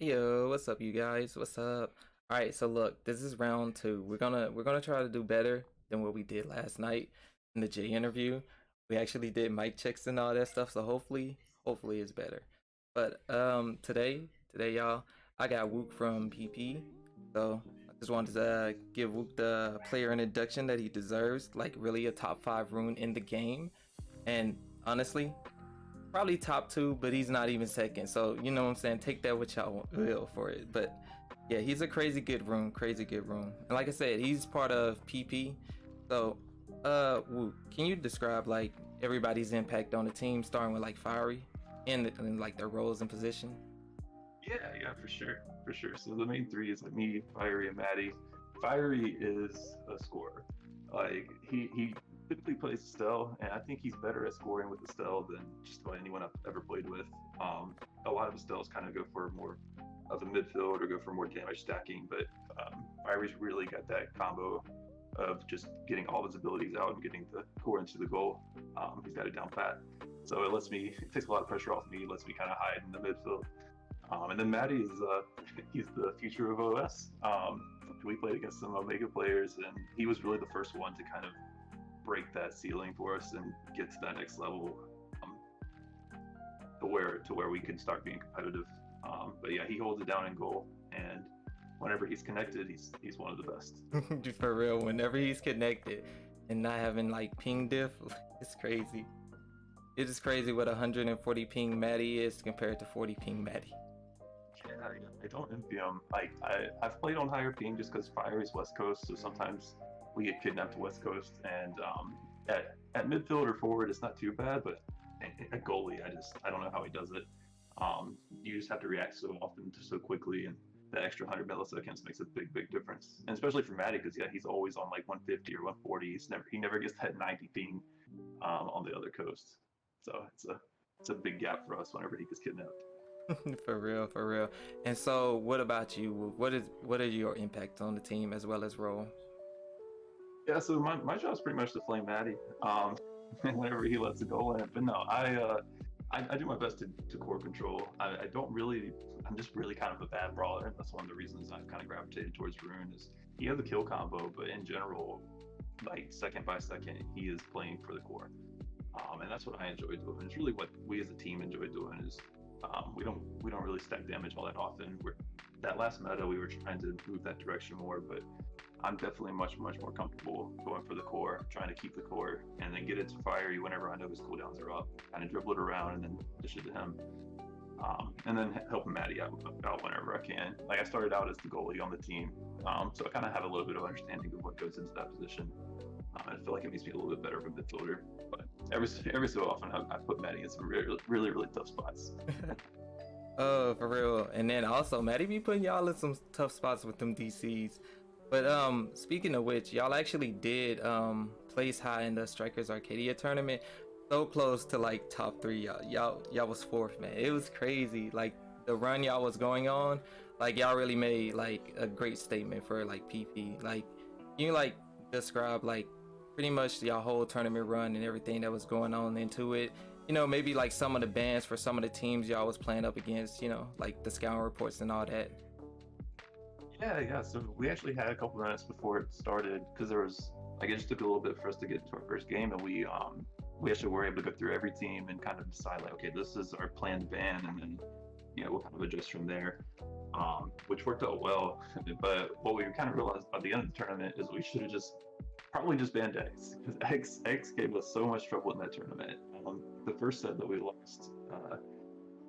Yo, what's up, you guys? What's up? All right, so look, this is round two. We're gonna try to do better than what we did last night in the J interview. We actually did mic checks and all that stuff, so hopefully it's better. But today, y'all, I got Wook from PP. So I just wanted to give Wook the player introduction that he deserves, like really a top five rune in the game. And honestly, probably top two, but he's not even second. So you know what I'm saying? Take that what y'all will for it. But yeah, he's a crazy good room. And like I said, he's part of PP. So Woo, can you describe like everybody's impact on the team, starting with like Fiery and like their roles and position? Yeah, for sure. So the main three is like me, Fiery, and Maddie. Fiery is a scorer. Like he typically plays Estelle, and I think he's better at scoring with Estelle than just about anyone I've ever played with. A lot of Estelles kind of go for more of the midfield or go for more damage stacking, but Fiery's really got that combo of just getting all of his abilities out and getting the core into the goal. He's got it down pat. So it takes a lot of pressure off me, lets me kind of hide in the midfield. And then Maddie is he's the future of OS. We played against some Omega players, and he was really the first one to kind of break that ceiling for us and get to that next level, um, to where we can start being competitive. But yeah, he holds it down in goal, and whenever he's connected, he's one of the best. For real, whenever he's connected and not having like ping diff, it's crazy. It is crazy what 140 ping Maddie is compared to 40 ping Maddie. Yeah, I don't envy him. I've played on higher ping just because Fire is West Coast, so sometimes we get kidnapped to West Coast, and at midfield or forward, it's not too bad, but at goalie, I don't know how he does it. You just have to react so often, so quickly, and the extra 100 milliseconds makes a big difference. And especially for Maddie, because yeah, he's always on like 150 or 140. He never gets that 90 ping on the other coast. So it's a big gap for us whenever he gets kidnapped. For real, for real. And so, what about you? What is your impact on the team as well as role? Yeah, so my job is pretty much to flame Maddie whenever he lets the goal in. But no, I do my best to core control. I don't really, I'm just really kind of a bad brawler. And that's one of the reasons I've kind of gravitated towards Rune is he has the kill combo, but in general, like second by second, he is playing for the core. And that's what I enjoy doing. It's really what we as a team enjoy doing is we don't really stack damage all that often. That last meta we were trying to move that direction more, but I'm definitely much more comfortable going for the core, trying to keep the core, and then get it to Fiery whenever I know his cooldowns are up. Kind of dribble it around and then dish it to him, and then helping Maddie out whenever I can. Like I started out as the goalie on the team, so I kind of have a little bit of understanding of what goes into that position. I feel like it makes me a little bit better of a midfielder, but every so often I put Maddie in some really tough spots. Oh, for real. And then also, Maddie be putting y'all in some tough spots with them DCs. But speaking of which, y'all actually did place high in the Strikers Arcadia tournament. So close to like top three. Y'all was fourth, man. It was crazy. Like the run y'all was going on, like y'all really made like a great statement for like PP. Like you like describe like pretty much y'all whole tournament run and everything that was going on into it. You know, maybe like some of the bans for some of the teams y'all was playing up against, you know, like the scouting reports and all that. Yeah. So we actually had a couple minutes before it started because there was like it just took a little bit for us to get to our first game, and we actually were able to go through every team and kind of decide like, okay, this is our planned ban, and then we'll kind of adjust from there, which worked out well. But what we kind of realized by the end of the tournament is we should have just probably just banned X because X gave us so much trouble in that tournament. The first set that we lost,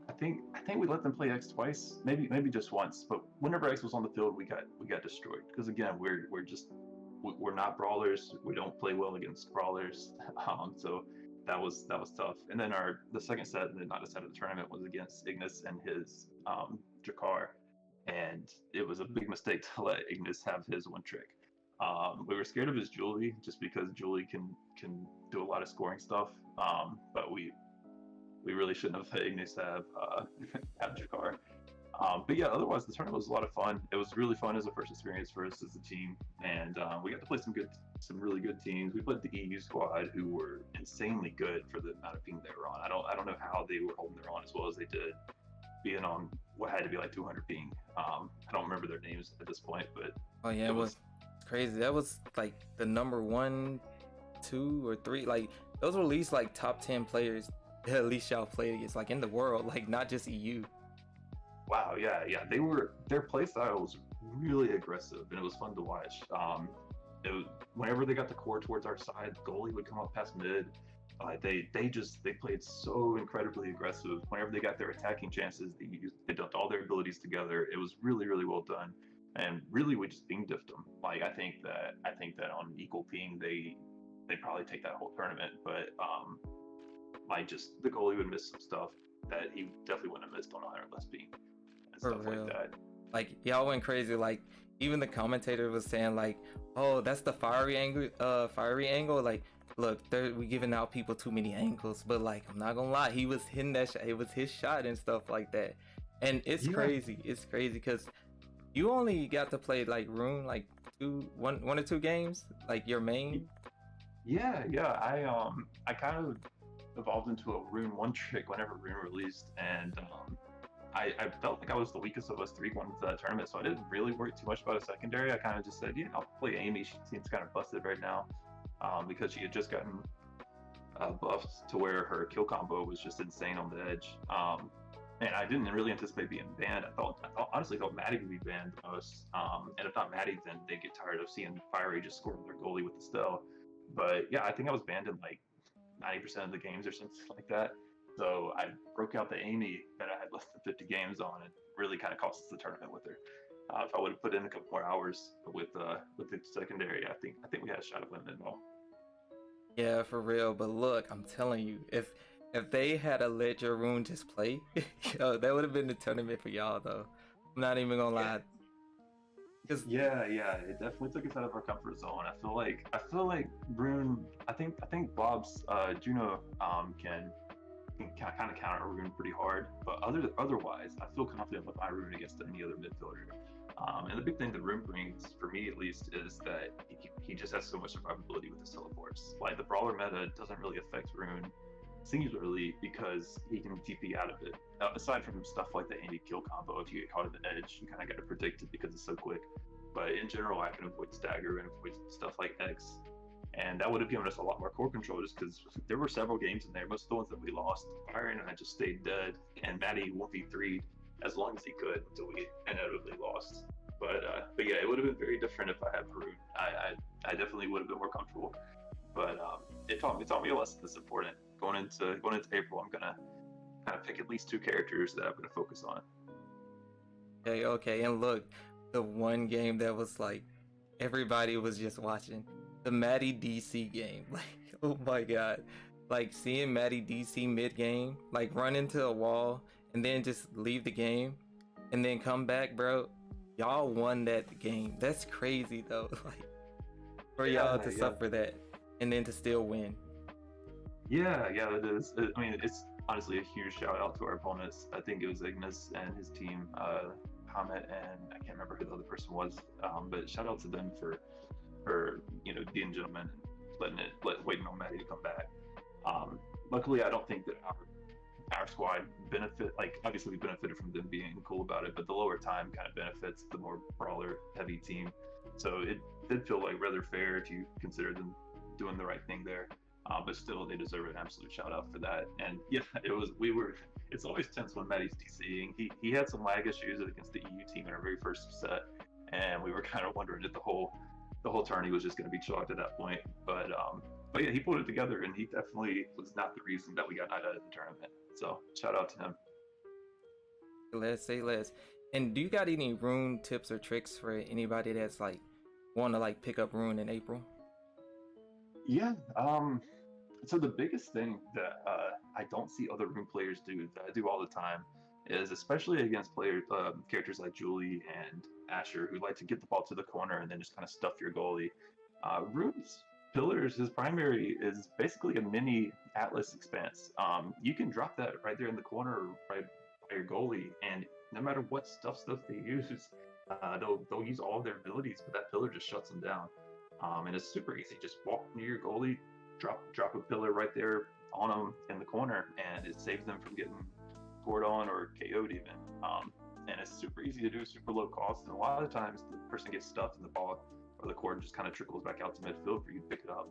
I think we let them play X twice, maybe just once. But whenever X was on the field, we got destroyed because again we're not brawlers. We don't play well against brawlers. So that was tough. And then the second set, and then not the set of the tournament, was against Ignis and his Jakar, and it was a big mistake to let Ignis have his one trick. We were scared of his Julie just because Julie can do a lot of scoring stuff. But we really shouldn't have let Ignis have Jakar. But yeah, otherwise the tournament was a lot of fun. It was really fun as a first experience for us as a team, and we got to play some really good teams. We played the EU squad, who were insanely good for the amount of ping they were on. I don't know how they were holding their own as well as they did, being on what had to be like 200 ping. I don't remember their names at this point, but Oh yeah, it it was was crazy. That was like the number one, two, or three. Like those were at least like top 10 players that at least y'all played against, like in the world, like not just EU. wow, yeah. Their play style was really aggressive, and it was fun to watch. Whenever they got the core towards our side, the goalie would come up past mid. They played so incredibly aggressive. Whenever they got their attacking chances, they dumped all their abilities together. It was really well done, and really we just ping diffed them. Like I think that on equal ping they probably take that whole tournament, but like just the goalie would miss some stuff that he definitely wouldn't have missed on 100 less ping and For stuff like real. that. Like y'all went crazy. Like even the commentator was saying like, "Oh, that's the fiery angle. Fiery angle." Like, look, we giving out people too many angles. But like, I'm not gonna lie, he was hitting that shot. It was his shot and stuff like that. And it's Yeah, crazy. It's crazy because you only got to play like Rune like one or two games. Like your main. yeah. I kind of evolved into a Rune one trick whenever Rune released, and I felt like I was the weakest of us three going into that tournament, so I didn't really worry too much about a secondary. I kind of just said, yeah, I'll play Amy. She seems kind of busted right now, because she had just gotten buffed to where her kill combo was just insane on the edge. And I didn't really anticipate being banned. Honestly thought Maddie would be banned the most. And if not Maddie, then they get tired of seeing Fiery just scoring their goalie with the Stell. But yeah, I think I was banned in like 90% of the games or something like that. So I broke out the Amy that I had less than 50 games on, and really kind of cost us the tournament with her. If I would have put in a couple more hours with the secondary, I think we had a shot at winning it all. Yeah, for real. But look, I'm telling you, if they had a let your Rune just play, yo, that would have been the tournament for y'all though. I'm not even gonna Yeah, lie. Cause yeah. It definitely took us out of our comfort zone. I feel like Rune. I think Bob's Juno can kind of counter Rune pretty hard, but otherwise, I feel confident with my Rune against any other midfielder. And the big thing that Rune brings, for me at least, is that he just has so much survivability with his teleports. Like the brawler meta doesn't really affect Rune singularly because he can TP out of it. Aside from stuff like the Andy kill combo, if you get caught at the edge, you kind of got to predict it because it's so quick. But in general, I can avoid stagger and avoid stuff like X, and that would have given us a lot more core control just because there were several games in there. Most of the ones that we lost, Byron and I just stayed dead, and Maddie 1v3'd as long as he could until we inevitably lost. But yeah, it would have been very different if I had Rune. I definitely would have been more comfortable. But it taught me a lesson that's important. Going into April, I'm gonna kind of pick at least two characters that I'm gonna focus on. okay, okay, and look, the one game that was like everybody was just watching, the Maddie DC game. Like, oh my god, like seeing Maddie DC mid game, like run into a wall and then just leave the game and then come back, bro. Y'all won that game. That's crazy though. Like for y'all Yeah, to yeah. suffer that and then to still win. Yeah, it is. I mean, it's honestly a huge shout out to our opponents. I think it was Ignis and his team, Hamet, and I can't remember who the other person was. But shout out to them for being gentlemen and waiting on Maddie to come back. Luckily, I don't think that our squad benefit, like obviously we benefited from them being cool about it, but the lower time kind of benefits the more brawler heavy team. So it did feel like rather fair if you consider them doing the right thing there. But still, they deserve an absolute shout out for that. And yeah, it's always tense when Maddie's DCing. He had some lag issues against the EU team in our very first set, and we were kind of wondering if the whole tourney was just going to be chalked at that point. But yeah, he pulled it together, and he definitely was not the reason that we got knocked out of the tournament. So shout out to him. Let's say less. And do you got any Rune tips or tricks for anybody that's like want to like pick up Rune in April? Yeah. So the biggest thing that I don't see other Rune players do that I do all the time is, especially against characters like Julie and Asher, who like to get the ball to the corner and then just kind of stuff your goalie. Rune's pillars, his primary is basically a mini Atlas expanse. You can drop that right there in the corner, right by your goalie, and no matter what stuff they use, they'll use all of their abilities, but that pillar just shuts them down. And it's super easy. Just walk near your goalie, drop a pillar right there on them in the corner, and it saves them from getting scored on or KO'd even. it's super easy to do, super low cost, and a lot of the times the person gets stuffed and the ball or the cord just kind of trickles back out to midfield for you to pick it up.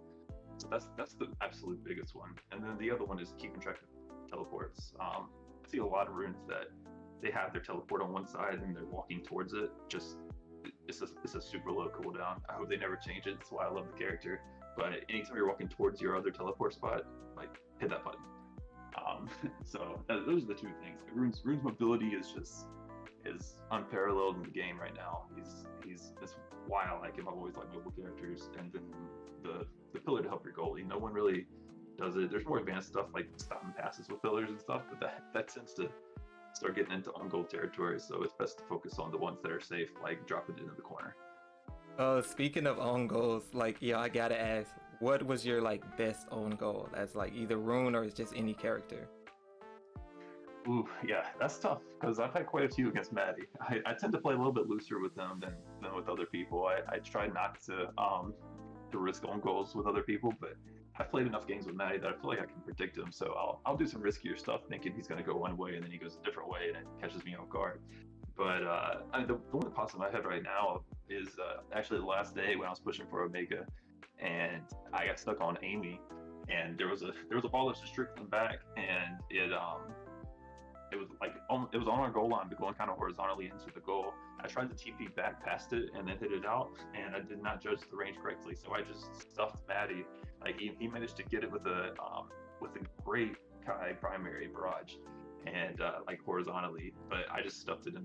So that's the absolute biggest one. And then the other one is keeping track of teleports. I see a lot of runes that they have their teleport on one side and they're walking towards it. Just it's a super low cooldown. I hope they never change it. That's why I love the character. But anytime you're walking towards your other teleport spot, like hit that button. So those are the two things. Rune's mobility is unparalleled in the game right now. That's why I like him. I've always liked mobile characters, and then the pillar to help your goalie. No one really does it. There's more advanced stuff like stopping passes with pillars and stuff, but that tends to start getting into on goal territory. So it's best to focus on the ones that are safe, like dropping it into the corner. Speaking of own goals, like, yeah, I gotta ask, what was your like best own goal? That's like either Rune or it's just any character. Ooh, yeah, that's tough because I've had quite a few against Maddie. I tend to play a little bit looser with them than with other people. I try not to risk own goals with other people, but I've played enough games with Maddie that I feel like I can predict him. So I'll do some riskier stuff, thinking he's going to go one way and then he goes a different way and it catches me off guard. But the one that pops in my head right now is actually the last day when I was pushing for Omega, and I got stuck on Amy, and there was a ball that was just trickling back, and it was on our goal line, but going kind of horizontally into the goal. I tried to TP back past it and then hit it out, and I did not judge the range correctly, so I just stuffed Maddie. Like he managed to get it with a great Kai primary barrage, and like horizontally, but I just stuffed it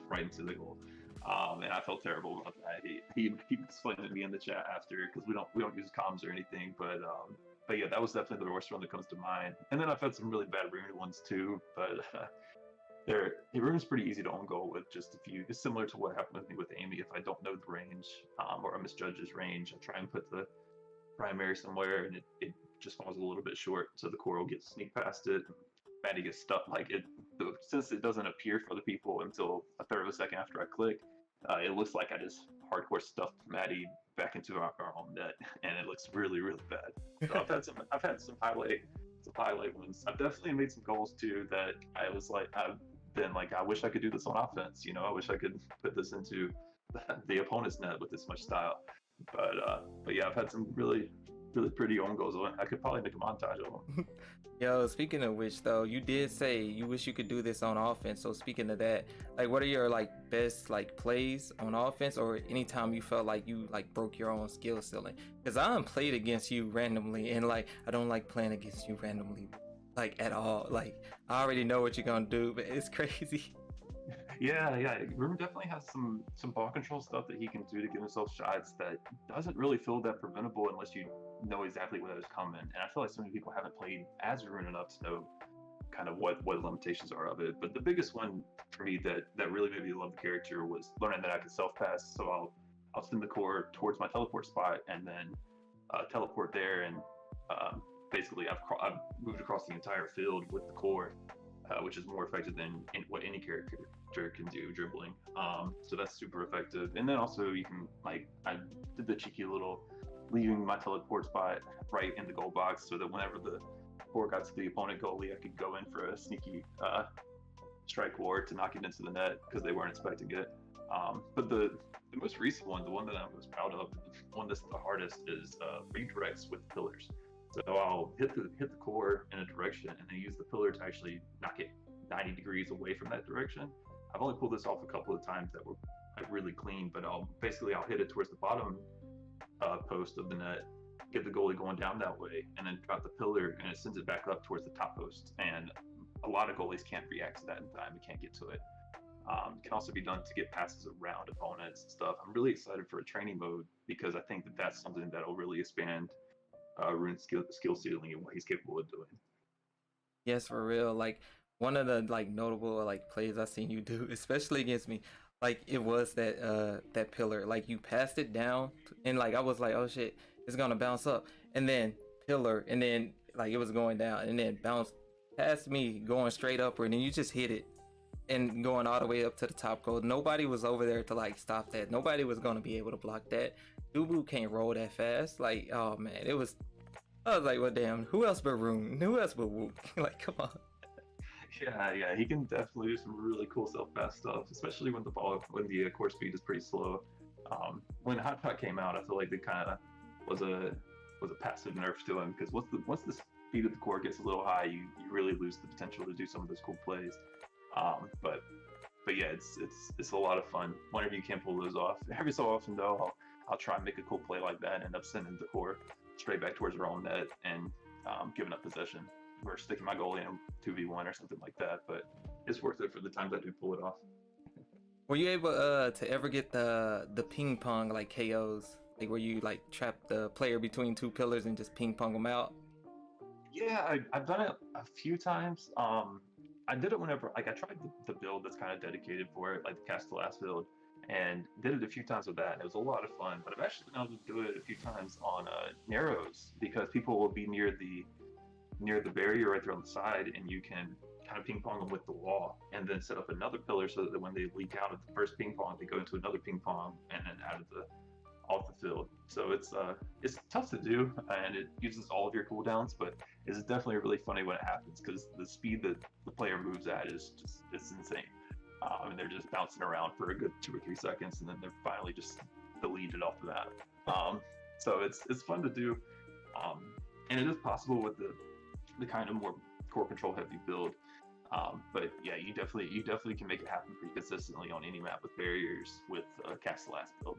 right into the goal. And I felt terrible about that. He explained to me in the chat after, because we don't use comms or anything, but yeah, that was definitely the worst one that comes to mind. And then I've had some really bad Rune ones too, but Rune's pretty easy to own goal with just a few. It's similar to what happened with me with Amy. If I don't know the range, or I misjudge his range, I try and put the primary somewhere, and it just falls a little bit short, so the core will get sneak past it. Maddie gets stuck. Since it doesn't appear for the people until a third of a second after I click, it looks like I just hardcore stuffed Maddie back into our own net, and it looks really, really bad. So I've had some highlight ones. I've definitely made some goals too that I've been like, I wish I could do this on offense. I wish I could put this into the opponent's net with this much style. But yeah, I've had some really, really pretty own goals. I could probably make a montage of them. Yo, speaking of which though, you did say you wish you could do this on offense. So speaking of that, like what are your like best like plays on offense, or anytime you felt like you like broke your own skill ceiling? Because I played against you randomly, and like I don't like playing against you randomly, like at all. Like I already know what you're gonna do, but it's crazy. Yeah. Rune definitely has some ball control stuff that he can do to give himself shots that doesn't really feel that preventable unless you know exactly where that is coming. And I feel like so many people haven't played as Rune enough to know kind of what the limitations are of it. But the biggest one for me that really made me love the character was learning that I could self pass. So I'll send the core towards my teleport spot and then teleport there, and basically I've moved across the entire field with the core. Which is more effective than what any character can do dribbling. So that's super effective. And then also you can, like, I did the cheeky little leaving my teleport spot right in the goal box, so that whenever the ball got to the opponent goalie, I could go in for a sneaky strike ward to knock it into the net because they weren't expecting it. But the most recent one, the one that I'm most proud of, the one that's the hardest, is redirects with pillars. So I'll hit the core in a direction and then use the pillar to actually knock it 90 degrees away from that direction. I've only pulled this off a couple of times that were like really clean, but I'll hit it towards the bottom post of the net, get the goalie going down that way, and then drop the pillar, and it sends it back up towards the top post. And a lot of goalies can't react to that in time. They can't get to it. It can also be done to get passes around opponents and stuff. I'm really excited for a training mode because I think that's something that'll really expand Rune's skill ceiling and what he's capable of doing. Yes, for real. Like one of the like notable like plays I seen you do, especially against me, like it was that pillar. Like you passed it down, and like I was like, oh shit, it's gonna bounce up, and then pillar, and then like it was going down, and then bounced past me, going straight upward, and then you just hit it, and going all the way up to the top goal. Nobody was over there to like stop that. Nobody was gonna be able to block that. Dubu can't roll that fast. Like, oh man, I was like, well, damn, who else but Rune? Who else but Wo0k? Like, come on. Yeah, he can definitely do some really cool self-pass stuff, especially when the core speed is pretty slow. When Hot Shot came out, I feel like it kind of was a was a passive nerf to him because once the speed of the core gets a little high, you really lose the potential to do some of those cool plays. But yeah, it's a lot of fun whenever you can pull those off. Every so often though, I'll try and make a cool play like that and end up sending the core straight back towards our own net and giving up possession or sticking my goalie in a 2v1 or something like that. But it's worth it for the times I do pull it off. Were you able to ever get the ping pong like KOs, like where you like trap the player between two pillars and just ping pong them out? Yeah, I've done it a few times. I did it whenever like I tried the build that's kind of dedicated for it, like the Castellas build, and did it a few times with that, and it was a lot of fun. But I've actually been able to do it a few times on narrows because people will be near the barrier right there on the side, and you can kind of ping pong them with the wall, and then set up another pillar so that when they leak out of the first ping pong, they go into another ping pong, and then out of the off the field. So it's tough to do, and it uses all of your cooldowns, but it's definitely really funny when it happens because the speed that the player moves at is just it's insane. And they're just bouncing around for a good 2 or 3 seconds, and then they're finally just deleted off the map. So it's fun to do, um, and it is possible with the kind of more core control heavy build. But yeah, you definitely can make it happen pretty consistently on any map with barriers with Castellas build.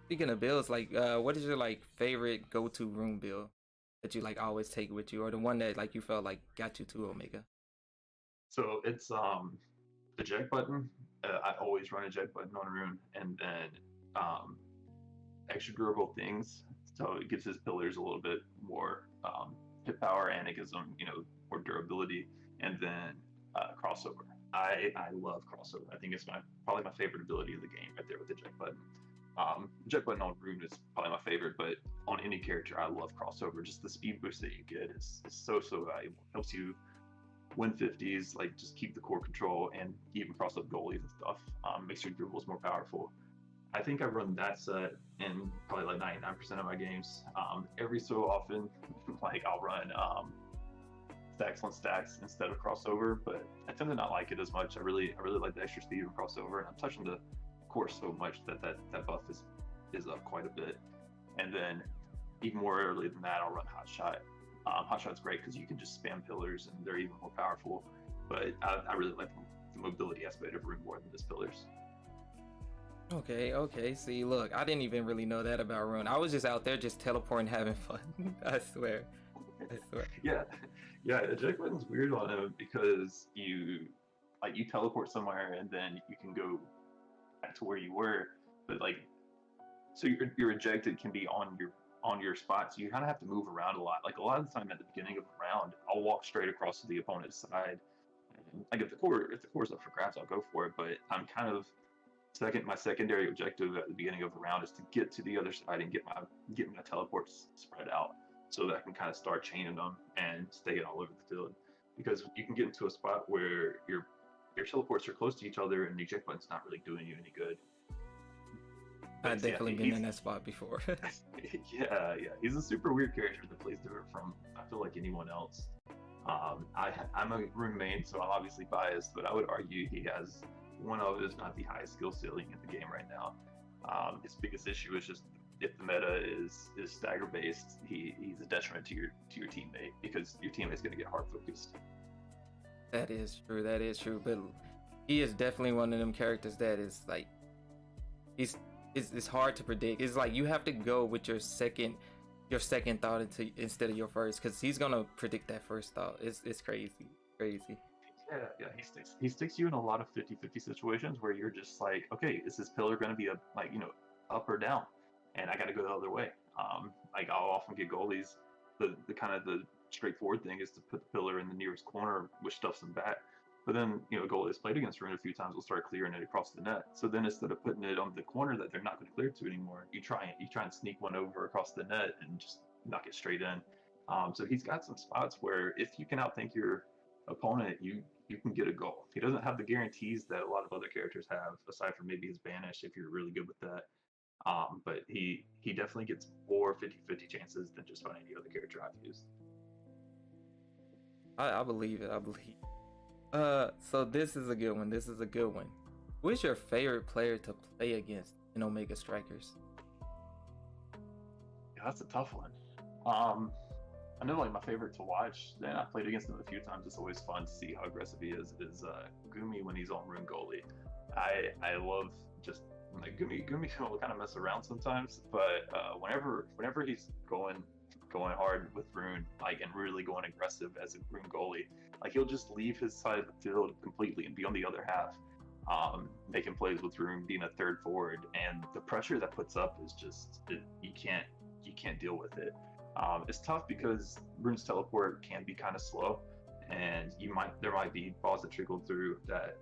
Speaking of builds, like what is your like favorite go-to Rune build that you like always take with you, or the one that like you felt like got you to Omega? So it's the eject button. I always run eject button on Rune, and then um, extra durable things. So it gives his pillars a little bit more hit power, and it gives them more durability. And then crossover. I love crossover. I think it's probably my favorite ability in the game right there with the eject button. Jet button on Rune is probably my favorite, but on any character, I love crossover. Just the speed boost that you get is so valuable. Helps you win 50s, like just keep the core control and even cross up goalies and stuff. Makes your dribbles more powerful. I think I run that set in probably like 99% of my games. Every so often, like I'll run stacks on stacks instead of crossover, but I tend to not like it as much. I really like the extra speed of crossover, and I'm touching the core so much that buff is up quite a bit. And then even more early than that, I'll run Hot Shot. Hot Shot's great because you can just spam pillars and they're even more powerful. But I really like the mobility aspect of Rune more than just pillars. Okay, okay. See, look, I didn't even really know that about Rune. I was just out there just teleporting, having fun. I swear. I swear. Yeah, yeah. Eject button's weird on him because you teleport somewhere and then you can go back to where you were, but like so your ejected can be on your spot, so you kind of have to move around a lot. Like a lot of the time at the beginning of a round, I'll walk straight across to the opponent's side. And, like if the core's up for grabs, I'll go for it. But I'm kind of my secondary objective at the beginning of the round is to get to the other side and get my teleports spread out so that I can kind of start chaining them and staying all over the field. Because you can get into a spot where your teleports are close to each other and the eject button's not really doing you any good. I've But yeah, definitely been in that spot before. yeah, he's a super weird character that plays different from I feel like anyone else. I'm a Rune main, so I'm obviously biased, but I would argue he has one of, if not the highest skill ceiling in the game right now. His biggest issue is just if the meta is stagger based, he's a detriment to your teammate because your teammate's going to get hard focused. That is true. That is true. But he is definitely one of them characters that is like, it's hard to predict. It's like you have to go with your second thought instead of your first, because he's gonna predict that first thought. It's crazy, crazy. Yeah, he sticks you in a lot of 50-50 situations where you're just like, okay, is this pillar going to be up or down, and I got to go the other way. Like I'll often get goalies. The kind of the straightforward thing is to put the pillar in the nearest corner, which stuffs them back. But then a goalie that's played against Rune a few times will start clearing it across the net. So then instead of putting it on the corner that they're not going to clear to anymore, you try and sneak one over across the net and just knock it straight in. So he's got some spots where if you can outthink your opponent, you can get a goal. He doesn't have the guarantees that a lot of other characters have, aside from maybe his banish if you're really good with that. But he definitely gets more 50-50 chances than just about any other character I've used. I believe it. I believe. So this is a good one. This is a good one. Who is your favorite player to play against in Omega Strikers? Yeah, that's a tough one. Um, I know like my favorite to watch, and I played against him a few times. It's always fun to see how aggressive he is Gumi when he's on Rune goalie. I love just like Gumi will kind of mess around sometimes, but whenever he's going hard with Rune, like and really going aggressive as a Rune goalie, like he'll just leave his side of the field completely and be on the other half, making plays with Rune being a third forward, and the pressure that puts up is just you can't deal with it. It's tough because Rune's teleport can be kind of slow, and there might be balls that trickle through that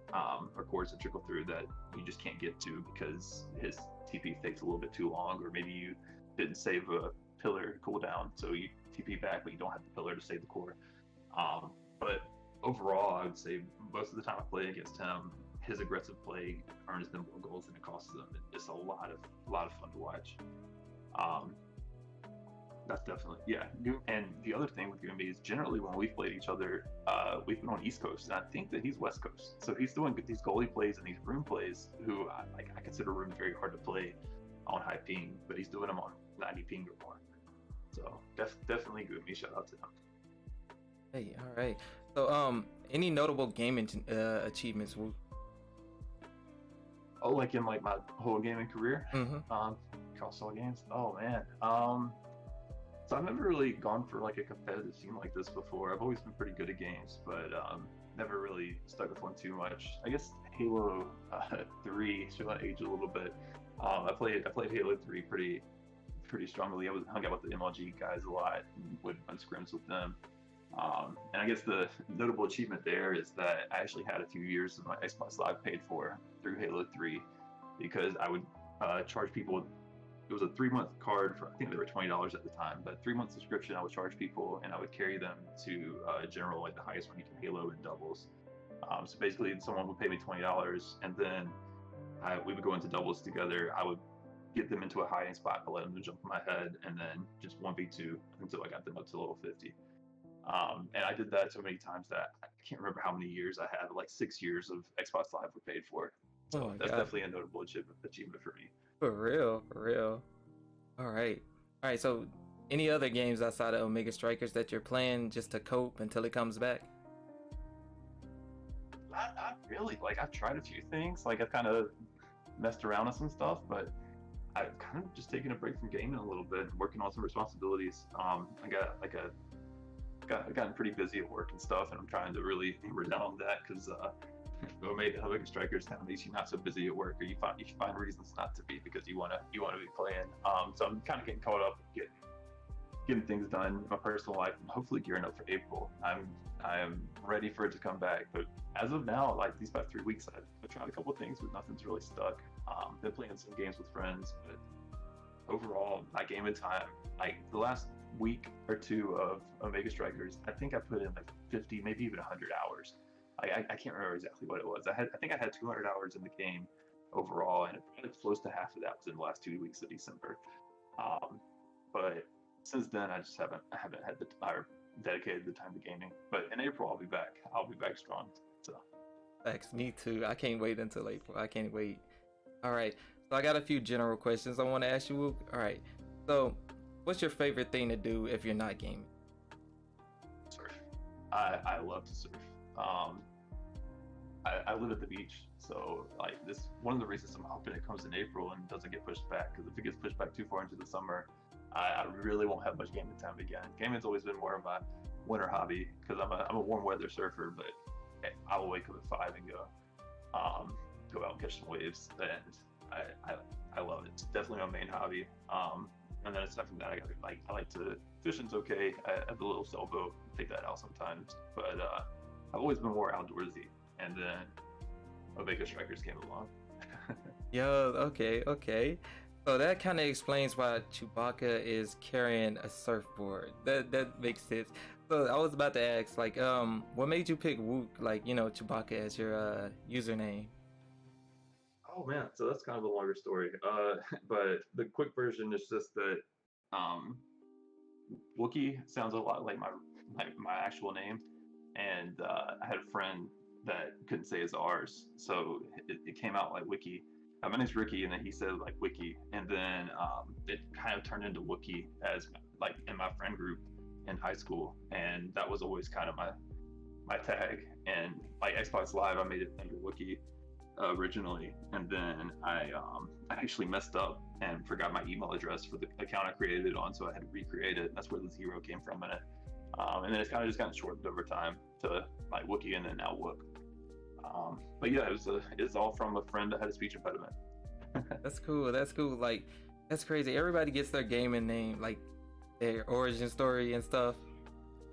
or cores that trickle through that you just can't get to because his TP takes a little bit too long, or maybe you didn't save a pillar cooldown, so you TP back, but you don't have the pillar to save the core. But overall, I would say most of the time I play against him, his aggressive play earns them more goals than it costs them. It's a lot of fun to watch. Um, that's definitely, yeah. And the other thing with Goombay is generally when we've played each other, we've been on East Coast, and I think that he's West Coast. So he's doing these goalie plays and these Rune plays. Who I consider Rune very hard to play on high ping, but he's doing them on 90 ping or more. So definitely Goombay. Shout out to him. Hey, all right. So any notable gaming achievements? Oh, like in like my whole gaming career, Mm-hmm. across all games. Oh man. So I've never really gone for like a competitive scene like this before. I've always been pretty good at games, but never really stuck with one too much. I guess Halo 3 should I age a little bit. I played Halo 3 pretty strongly. I was hung out with the MLG guys a lot and would run scrims with them. And I guess the notable achievement there is that I actually had a few years of my Xbox Live paid for through Halo 3 because I would charge people. It was a 3-month card for, I think they were $20 at the time, but 3-month subscription. I would charge people and I would carry them to general, like the highest ranking Halo in doubles. So basically, someone would pay me $20, and then we would go into doubles together. I would get them into a high end spot, to let them jump in my head, and then just 1v2 until I got them up to level 50. And I did that so many times that I can't remember how many years I had. Like 6 years of Xbox Live were paid for. Oh So my that's god. definitely a notable achievement for me. For real, for real. All right. All right, so any other games outside of Omega Strikers that you're playing just to cope until it comes back? Not really. Like I've tried a few things. Like I've kind of messed around with some stuff, but I've kind of just taken a break from gaming a little bit, working on some responsibilities. I got like gotten pretty busy at work and stuff, and I'm trying to really hammer down on that because Omega Strikers kind of makes you not so busy at work, or you find reasons not to be because you wanna be playing. So I'm kind of getting caught up, getting things done in my personal life, and hopefully gearing up for April. I am ready for it to come back, but as of now, like these past 3 weeks, I've tried a couple things, but nothing's really stuck. Been playing some games with friends, but overall, my gaming time, like the last week or two of Omega Strikers, I think I put in like 50, maybe even 100 hours. I can't remember exactly what it was. I think I had 200 hours in the game overall, and it's close to half of that was in the last 2 weeks of December. But since then, I haven't had or dedicated the time to gaming. But in April, I'll be back. I'll be back strong. So Thanks, me too. I can't wait until April. I can't wait. All right. So I got a few general questions I want to ask you. All right. So, what's your favorite thing to do if you're not gaming? surf. I love to surf. I live at the beach, so like this one of the reasons I'm hoping it comes in April and doesn't get pushed back, because if it gets pushed back too far into the summer, I really won't have much gaming time again. Gaming's always been more of my winter hobby because I'm a warm weather surfer, but I will wake up at 5 and go out and catch some waves, and I love it. It's definitely my main hobby. And then aside from that, I like to fishing's okay. I have a little sailboat, take that out sometimes, but I've always been more outdoorsy. And then Omega Strikers came along. Yo, okay. So that kind of explains why Chewbacca is carrying a surfboard. That makes sense. So I was about to ask, like, what made you pick Wo0k, like, Chewbacca as your username? Oh man, so that's kind of a longer story. But the quick version is just that um, Wookie sounds a lot like my actual name, and I had a friend that couldn't say is ours. So it came out like Wiki. My name's Ricky, and then he said like Wiki, and then it kind of turned into Wookie as like in my friend group in high school, and that was always kind of my tag. And like Xbox Live, I made it under Wookie originally, and then I actually messed up and forgot my email address for the account I created it on, so I had to recreate it. That's where the zero came from in it. And then it's kind of just gotten shortened over time to like Wookie and then now Wook. But yeah, it's all from a friend that had a speech impediment. That's cool. That's cool. Like, that's crazy. Everybody gets their gaming name, like their origin story and stuff,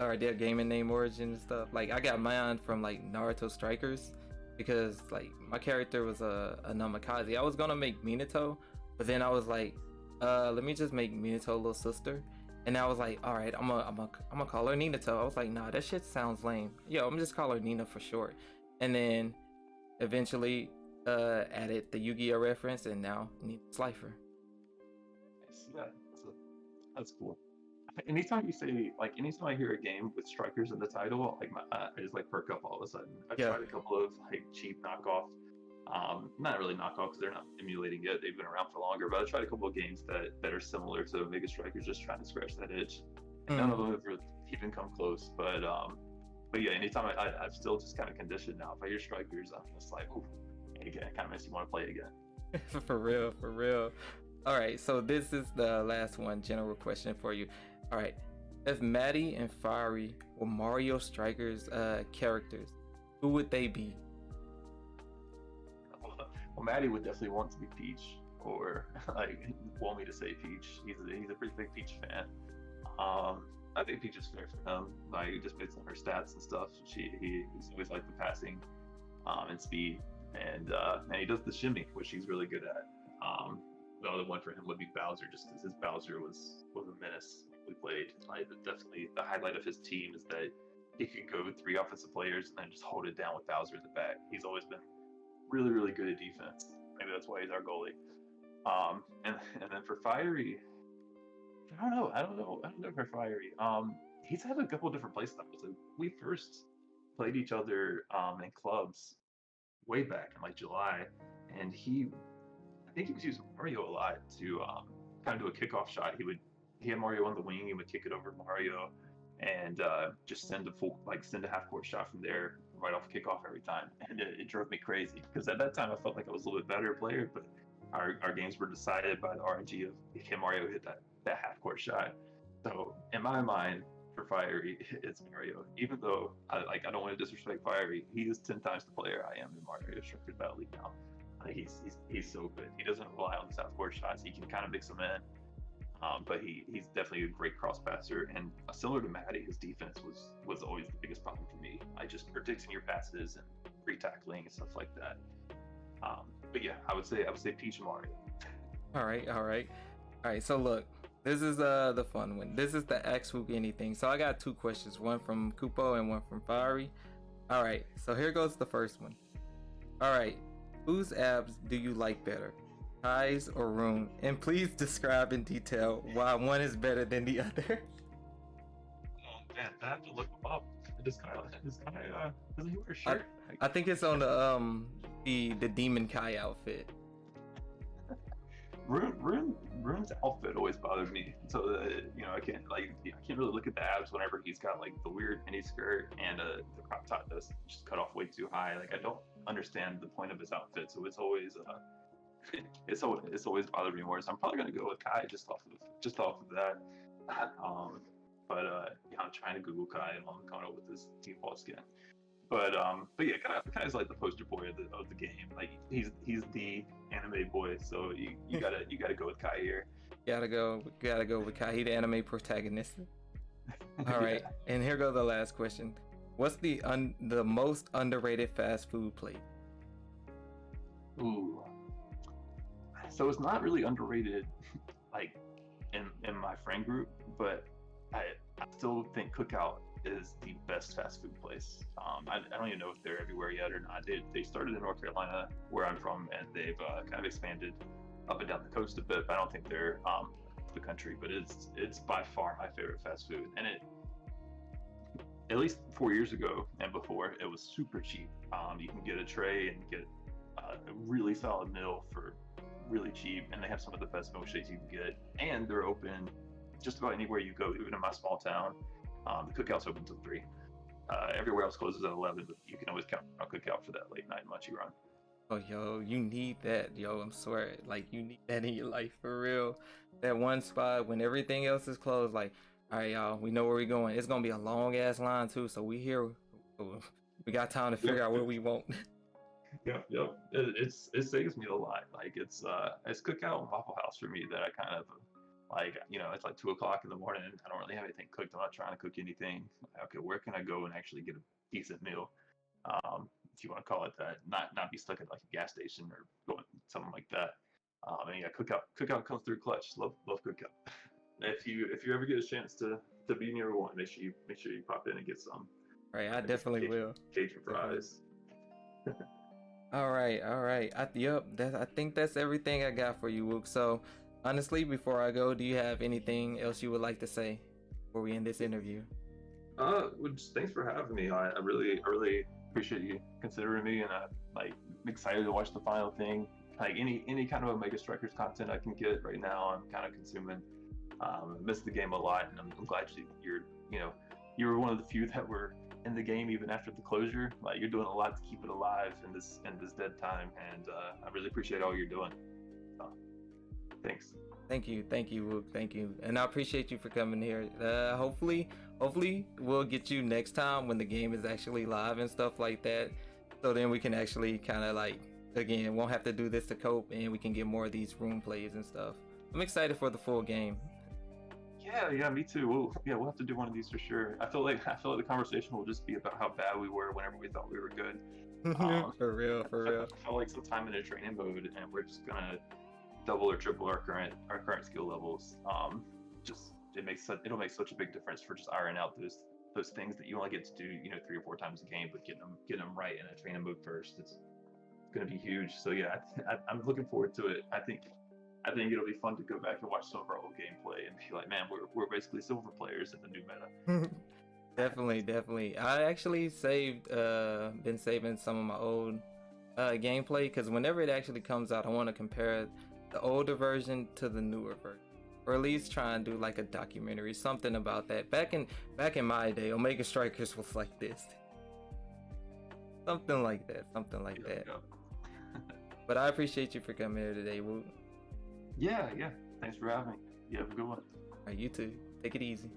or their gaming name origin and stuff. Like, I got mine from like Naruto Strikers, because like my character was a Namikaze. I was gonna make Minato, but then I was like, let me just make Minato a little sister. And I was like, all right, I'm gonna call her Ninato. I was like, nah, that shit sounds lame. Yo, I'm just call her Nina for short. And then eventually added the Yu-Gi-Oh reference, and now Nina Slifer. Yeah, that's cool. Anytime you say like, anytime I hear a game with strikers in the title, like I just like perk up all of a sudden. I've tried a couple of like cheap knockoff, not really knockoff because they're not emulating it. They've been around for longer, but I tried a couple of games that are similar to Mega Strikers, just trying to scratch that itch. And none of them have even come close. But yeah, anytime I'm still just kind of conditioned now. If I hear strikers, I'm just like, ooh, again, it kind of makes you want to play again. For real, for real. All right, so this is the last one, general question for you. All right, if Maddie and Fiery were Mario Strikers characters, who would they be? Well, Maddie would definitely want to be Peach, or like want me to say Peach. He's a pretty big Peach fan. I think Peach is fair for him. Like, just based on her stats and stuff, he's always like the passing, and speed, and he does the shimmy, which he's really good at. The other one for him would be Bowser, just because his Bowser was a menace. We played, like, definitely the highlight of his team is that he can go with 3 offensive players and then just hold it down with Bowser in the back. He's always been really, really good at defense. Maybe that's why he's our goalie. And then for Fiery, I don't know for Fiery. He's had a couple different play styles. Like, we first played each other in clubs way back in like July, and I think he was using Mario a lot to kind of do a kickoff shot. He had Mario on the wing. He would kick it over Mario, and just send a half court shot from there right off kickoff every time. And it drove me crazy because at that time I felt like I was a little bit better player, but our games were decided by the RNG of can Mario hit that half court shot. So in my mind, for Fiery, it's Mario. Even though I don't want to disrespect Fiery, he is 10 times the player I am in Mario Strikers Battle League now. He's so good. He doesn't rely on the half court shots. He can kind of mix them in. But he's definitely a great cross passer, and similar to Maddie, his defense was always the biggest problem for me. Like, just predicting your passes and pre-tackling and stuff like that. But yeah, I would say Peach and Mario. All right. So look, this is the fun one. This is the Ask Wo0k anything. So I got 2 questions, one from Kupo and one from Fiery. All right, so here goes the first one. All right, whose abs do you like better, Kai's or Rune? And please describe in detail why one is better than the other. Oh man, I have to look him up. This guy doesn't he wear a shirt? I think it's on the Demon Kai outfit. Rune's outfit always bothered me. So I can't really look at the abs whenever he's got like the weird mini skirt and the crop top that's just cut off way too high. Like, I don't understand the point of his outfit. So it's always it's always bothered me more. So I'm probably gonna go with Kai just off of that. Yeah, I'm trying to Google Kai and I'm coming up with this default skin. But yeah, Kai's like the poster boy of the game. Like, he's the anime boy, so you gotta go with Kai here. Gotta go with Kai. He the anime protagonist. All right, and here goes the last question. What's the most underrated fast food plate? Ooh, so it's not really underrated, like in my friend group, but I still think Cookout is the best fast food place. I don't even know if they're everywhere yet or not. They started in North Carolina, where I'm from, and they've kind of expanded up and down the coast a bit. But I don't think they're the country. But it's by far my favorite fast food, and at least 4 years ago and before, it was super cheap. You can get a tray and get a really solid meal for really cheap, and they have some of the best milkshakes you can get. And they're open just about anywhere you go, even in my small town. The cookout's open till 3. Everywhere else closes at 11, but you can always count on cookout for that late night munchie run. Oh, yo, you need that, yo. I'm swear, like you need that in your life for real. That one spot when everything else is closed, like, all right, y'all, we know where we're going. It's gonna be a long ass line too, so we here. We got time to figure out what we want. Yep. It saves me a lot. Like it's cookout and Waffle House for me that I kind of like. It's like 2 o'clock in the morning. I don't really have anything cooked. I'm not trying to cook anything. Okay, where can I go and actually get a decent meal? If you want to call it that, not be stuck at like a gas station or going something like that. And yeah, cookout comes through clutch. Love cookout. If you ever get a chance to be near one, make sure you pop in and get some. Right, I definitely will. Cajun fries. All right. I think that's everything I got for you, Wook. So, honestly, before I go, do you have anything else you would like to say before we end this interview? Well, just thanks for having me. I really appreciate you considering me, and I'm excited to watch the final thing. Like any kind of Omega Strikers content I can get right now, I'm kind of consuming. I miss the game a lot, and I'm glad you were one of the few that were in the game even after the closure. Like you're doing a lot to keep it alive in this dead time, and I really appreciate all you're doing. So, thanks. Thank you, Wook. Thank you, and I appreciate you for coming here. Hopefully, we'll get you next time when the game is actually live and stuff like that. So then we can actually kind of like again won't have to do this to cope, and we can get more of these room plays and stuff. I'm excited for the full game. Yeah, me too. We'll have to do one of these for sure. I feel like the conversation will just be about how bad we were whenever we thought we were good. For real. I feel like some time in a training mode, and we're just gonna double or triple our current skill levels. It'll make such a big difference for just ironing out those things that you only get to do 3 or 4 times a game, but getting them right in a training mode first. It's gonna be huge. So yeah, I'm looking forward to it. I think it'll be fun to go back and watch some of our old gameplay and be like, man, we're basically silver players in the new meta. Definitely. I actually been saving some of my old gameplay because whenever it actually comes out, I want to compare the older version to the newer version, or at least try and do like a documentary, something about that. Back in my day, Omega Strikers was like this, something like that. Yeah. But I appreciate you for coming here today, Woo. Yeah. Thanks for having me. You have a good one. All right, you too. Take it easy.